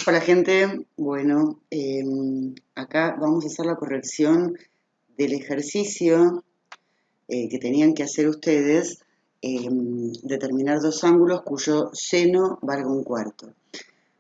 Hola gente, bueno, acá vamos a hacer la corrección del ejercicio que tenían que hacer ustedes, determinar dos ángulos cuyo seno valga un cuarto.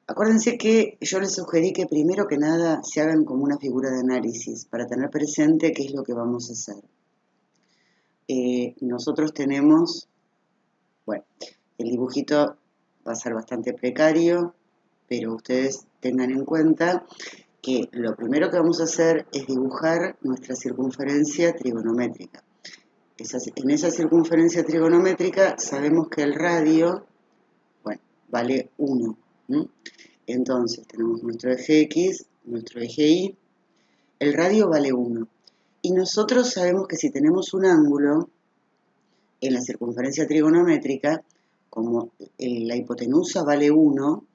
Acuérdense que yo les sugerí que primero que nada se hagan como una figura de análisis para tener presente qué es lo que vamos a hacer. Nosotros tenemos, bueno, el dibujito va a ser bastante precario, pero ustedes tengan en cuenta que lo primero que vamos a hacer es dibujar nuestra circunferencia trigonométrica. En esa circunferencia trigonométrica sabemos que el radio, bueno, vale 1. Entonces tenemos nuestro eje X, nuestro eje Y, el radio vale 1. Y nosotros sabemos que si tenemos un ángulo en la circunferencia trigonométrica, como la hipotenusa vale 1,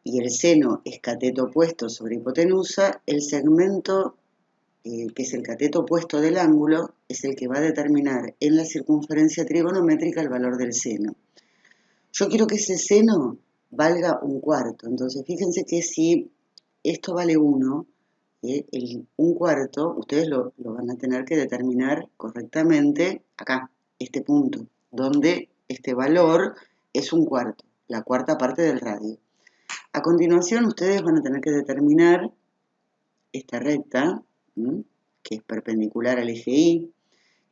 y el seno es cateto opuesto sobre hipotenusa, el segmento que es el cateto opuesto del ángulo es el que va a determinar en la circunferencia trigonométrica el valor del seno. Yo quiero que ese seno valga un cuarto, entonces fíjense que si esto vale 1, un cuarto, ustedes lo van a tener que determinar correctamente acá, este punto, donde este valor es un cuarto, la cuarta parte del radio. A continuación, ustedes van a tener que determinar esta recta, que es perpendicular al eje Y,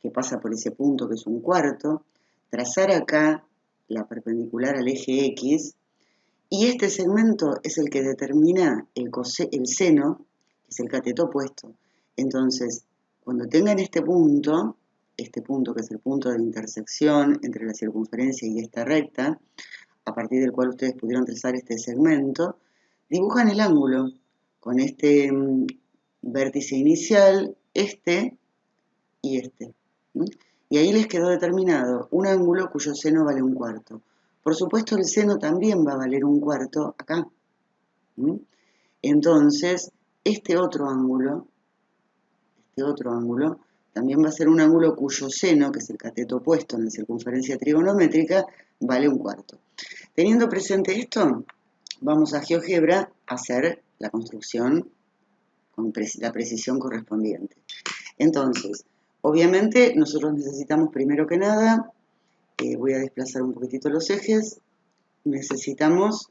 que pasa por ese punto que es un cuarto, trazar acá la perpendicular al eje X, y este segmento es el que determina el seno, que es el cateto opuesto. Entonces, cuando tengan este punto que es el punto de intersección entre la circunferencia y esta recta, a partir del cual ustedes pudieron trazar este segmento, dibujan el ángulo con este vértice inicial, este y este. Y ahí les quedó determinado un ángulo cuyo seno vale un cuarto. Por supuesto, el seno también va a valer un cuarto acá. Entonces, este otro ángulo también va a ser un ángulo cuyo seno, que es el cateto opuesto en la circunferencia trigonométrica, vale un cuarto. Teniendo presente esto, vamos a GeoGebra a hacer la construcción con la precisión correspondiente. Entonces, obviamente nosotros necesitamos primero que nada, voy a desplazar un poquitito los ejes, necesitamos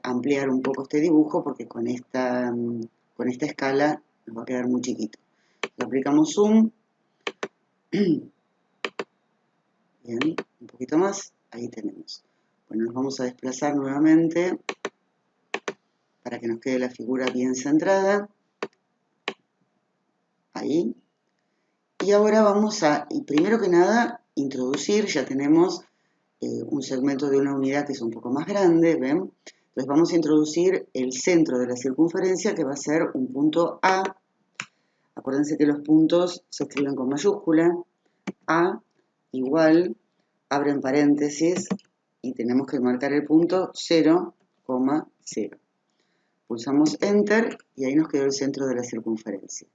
ampliar un poco este dibujo porque con esta escala nos va a quedar muy chiquito. Le aplicamos zoom, bien, un poquito más, ahí tenemos. Bueno, nos vamos a desplazar nuevamente para que nos quede la figura bien centrada. Ahí. Y ahora vamos a, primero que nada, introducir, ya tenemos un segmento de una unidad que es un poco más grande, ¿ven? Entonces vamos a introducir el centro de la circunferencia, que va a ser un punto A. Acuérdense que los puntos se escriben con mayúscula. A igual, abren paréntesis, y tenemos que marcar el punto 0,0. Pulsamos Enter y ahí nos quedó el centro de la circunferencia.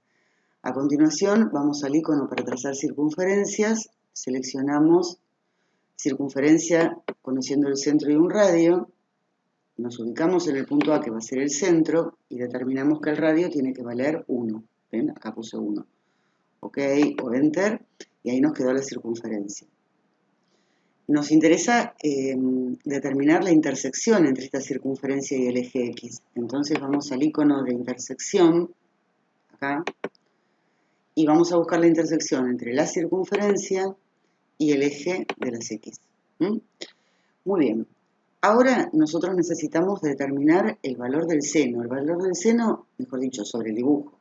A continuación vamos al icono para trazar circunferencias, seleccionamos circunferencia conociendo el centro y un radio, nos ubicamos en el punto A que va a ser el centro y determinamos que el radio tiene que valer 1. ¿Ven? Acá puse 1. Ok, o Enter, y ahí nos quedó la circunferencia. Nos interesa determinar la intersección entre esta circunferencia y el eje X. Entonces vamos al icono de intersección, acá, y vamos a buscar la intersección entre la circunferencia y el eje de las X. Muy bien. Ahora nosotros necesitamos determinar el valor del seno. El valor del seno, mejor dicho, sobre el dibujo.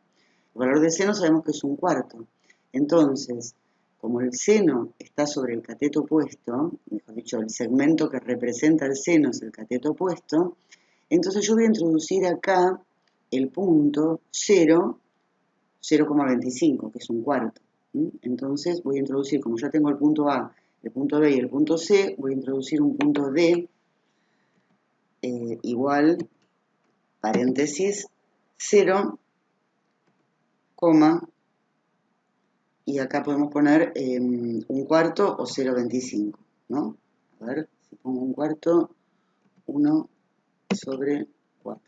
El valor del seno sabemos que es un cuarto. Entonces, como el seno está sobre el cateto opuesto, mejor dicho, el segmento que representa el seno es el cateto opuesto, entonces yo voy a introducir acá el punto 0,25, que es un cuarto. Entonces voy a introducir, como ya tengo el punto A, el punto B y el punto C, voy a introducir un punto D igual, paréntesis, 0, y acá podemos poner un cuarto o 0,25, ¿no? A ver, si pongo un cuarto, 1 sobre 4.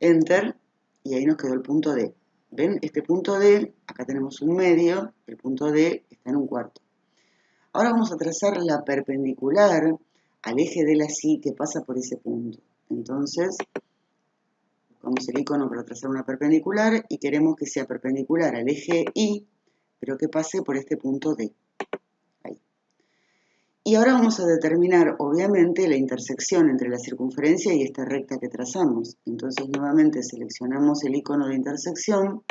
Enter, y ahí nos quedó el punto D. ¿Ven? Este punto D, acá tenemos un medio, el punto D está en un cuarto. Ahora vamos a trazar la perpendicular al eje de la Y que pasa por ese punto. Entonces, buscamos el icono para trazar una perpendicular y queremos que sea perpendicular al eje Y, pero que pase por este punto D. Ahí. Y ahora vamos a determinar, obviamente, la intersección entre la circunferencia y esta recta que trazamos. Entonces, nuevamente seleccionamos el icono de intersección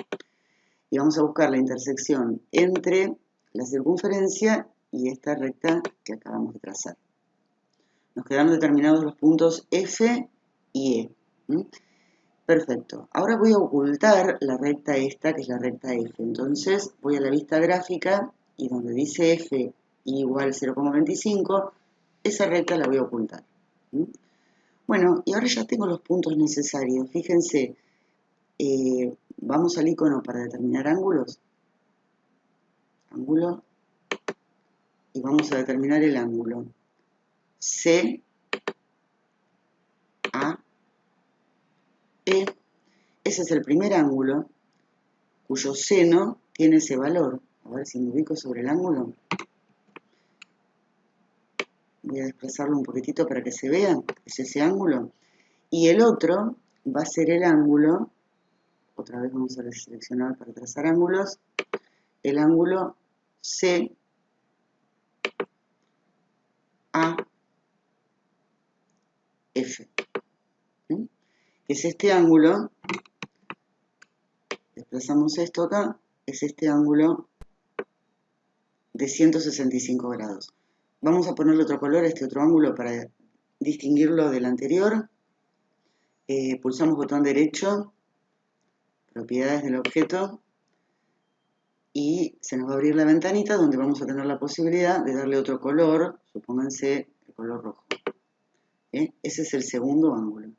y vamos a buscar la intersección entre la circunferencia y esta recta que acabamos de trazar. Nos quedaron determinados los puntos F y E. Perfecto. Ahora voy a ocultar la recta esta, que es la recta F. Entonces voy a la vista gráfica y donde dice F igual 0,25, esa recta la voy a ocultar. Bueno, y ahora ya tengo los puntos necesarios. Fíjense, vamos al icono para determinar ángulos. Ángulo. Y vamos a determinar el ángulo C, A, E. Ese es el primer ángulo cuyo seno tiene ese valor. A ver si me ubico sobre el ángulo. Voy a desplazarlo un poquitito para que se vea. Es ese ángulo. Y el otro va a ser el ángulo, otra vez vamos a seleccionar para trazar ángulos, el ángulo C, A, F. Que es este ángulo, desplazamos esto acá, es este ángulo de 165 grados. Vamos a ponerle otro color a este otro ángulo para distinguirlo del anterior. Pulsamos botón derecho, propiedades del objeto, y se nos va a abrir la ventanita donde vamos a tener la posibilidad de darle otro color, supónganse el color rojo. Ese es el segundo ángulo.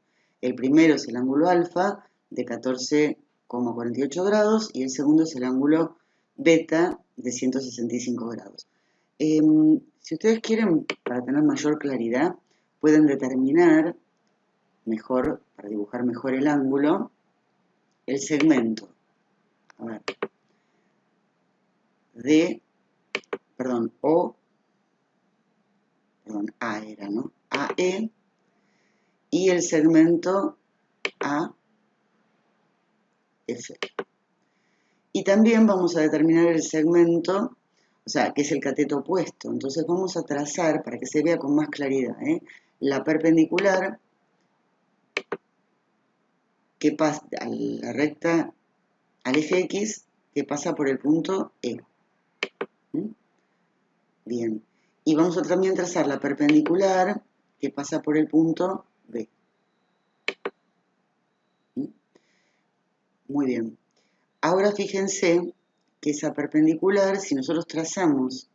El primero es el ángulo alfa de 14,48 grados y el segundo es el ángulo beta de 165 grados. Si ustedes quieren, para tener mayor claridad, pueden determinar mejor, para dibujar mejor el ángulo, el segmento. A ver. A era, ¿no? AE y el segmento AF. Y también vamos a determinar el segmento, o sea, que es el cateto opuesto. Entonces vamos a trazar, para que se vea con más claridad, la perpendicular que pasa a la recta, al eje X, que pasa por el punto E. Bien. Y vamos a también trazar la perpendicular que pasa por el punto B. Muy bien. Ahora fíjense que esa perpendicular, si nosotros trazamos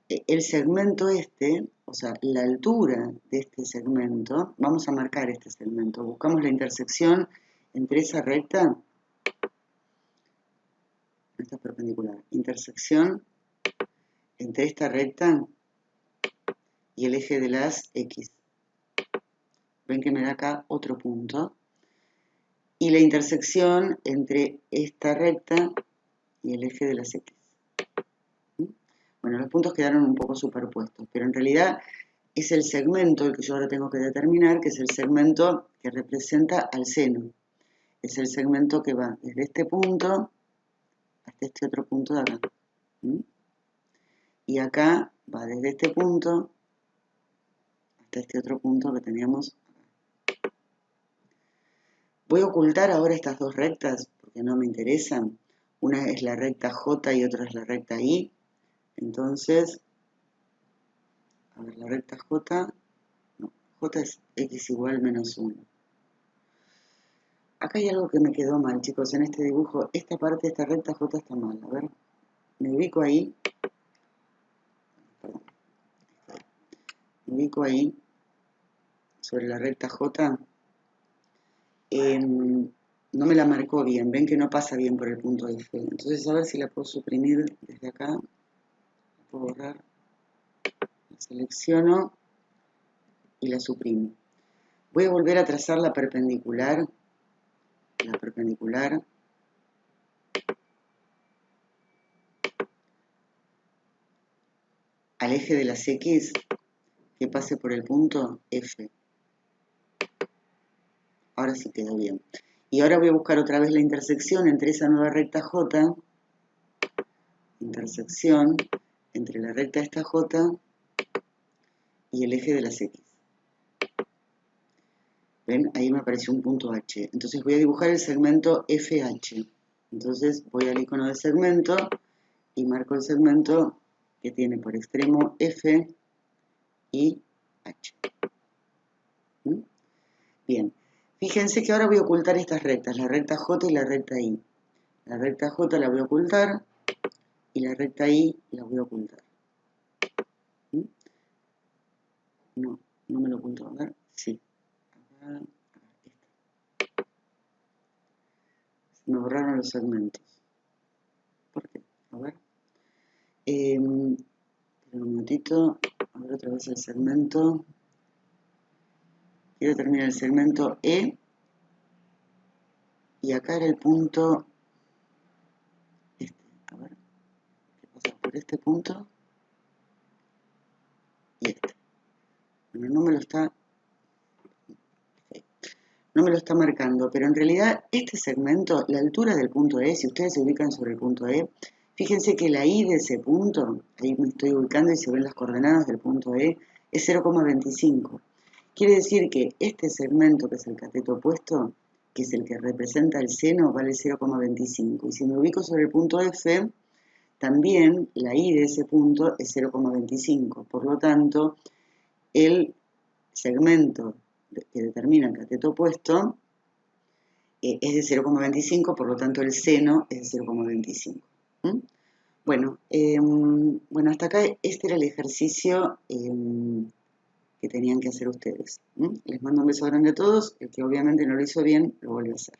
el segmento este, o sea, la altura de este segmento, vamos a marcar este segmento. Buscamos la intersección entre esa recta, esta perpendicular, intersección entre esta recta y el eje de las X. Ven que me da acá otro punto. Y la intersección entre esta recta y el eje de las X. Bueno, los puntos quedaron un poco superpuestos, pero en realidad es el segmento el que yo ahora tengo que determinar, que es el segmento que representa al seno. Es el segmento que va desde este punto hasta este otro punto de acá. Y acá va desde este punto hasta este otro punto que teníamos acá. Voy a ocultar ahora estas dos rectas porque no me interesan. Una es la recta J y otra es la recta Y. Entonces, a ver, la recta J, no, J es X igual menos 1. Acá hay algo que me quedó mal, chicos, en este dibujo. Esta parte de esta recta J está mal. A ver, me ubico ahí. Perdón. Me ubico ahí, sobre la recta J. No me la marcó bien. Ven que no pasa bien por el punto F. Entonces, a ver si la puedo suprimir desde acá. La puedo borrar. La selecciono y la suprimo. Voy a volver a trazar la perpendicular la perpendicular al eje de las X que pase por el punto F. Ahora sí quedó bien. Y ahora voy a buscar otra vez la intersección entre esa nueva recta J, intersección entre la recta esta J y el eje de las X. ¿Ven? Ahí me apareció un punto H. Entonces voy a dibujar el segmento FH. Entonces voy al icono de segmento y marco el segmento que tiene por extremo F y H. ¿Mm? Bien. Fíjense que ahora voy a ocultar estas rectas, la recta J y la recta I. La recta J la voy a ocultar y la recta I la voy a ocultar. ¿Mm? No me lo oculto. A ver, sí. Me borraron los segmentos. ¿Por qué? A ver. Un minutito. A ver otra vez el segmento. Quiero terminar el segmento E. Y acá era el punto. A ver. ¿Qué pasa por este punto? Y este. Bueno, no me lo está marcando, pero en realidad este segmento, la altura del punto E, si ustedes se ubican sobre el punto E, fíjense que la I de ese punto, ahí me estoy ubicando y se ven las coordenadas del punto E, es 0,25. Quiere decir que este segmento, que es el cateto opuesto, que es el que representa el seno, vale 0,25. Y si me ubico sobre el punto F, también la I de ese punto es 0,25. Por lo tanto, el segmento que determina el cateto opuesto es de 0,25, por lo tanto el seno es de 0,25. Bueno, hasta acá este era el ejercicio que tenían que hacer ustedes. Les mando un beso grande a todos. El que obviamente no lo hizo bien, lo vuelve a hacer.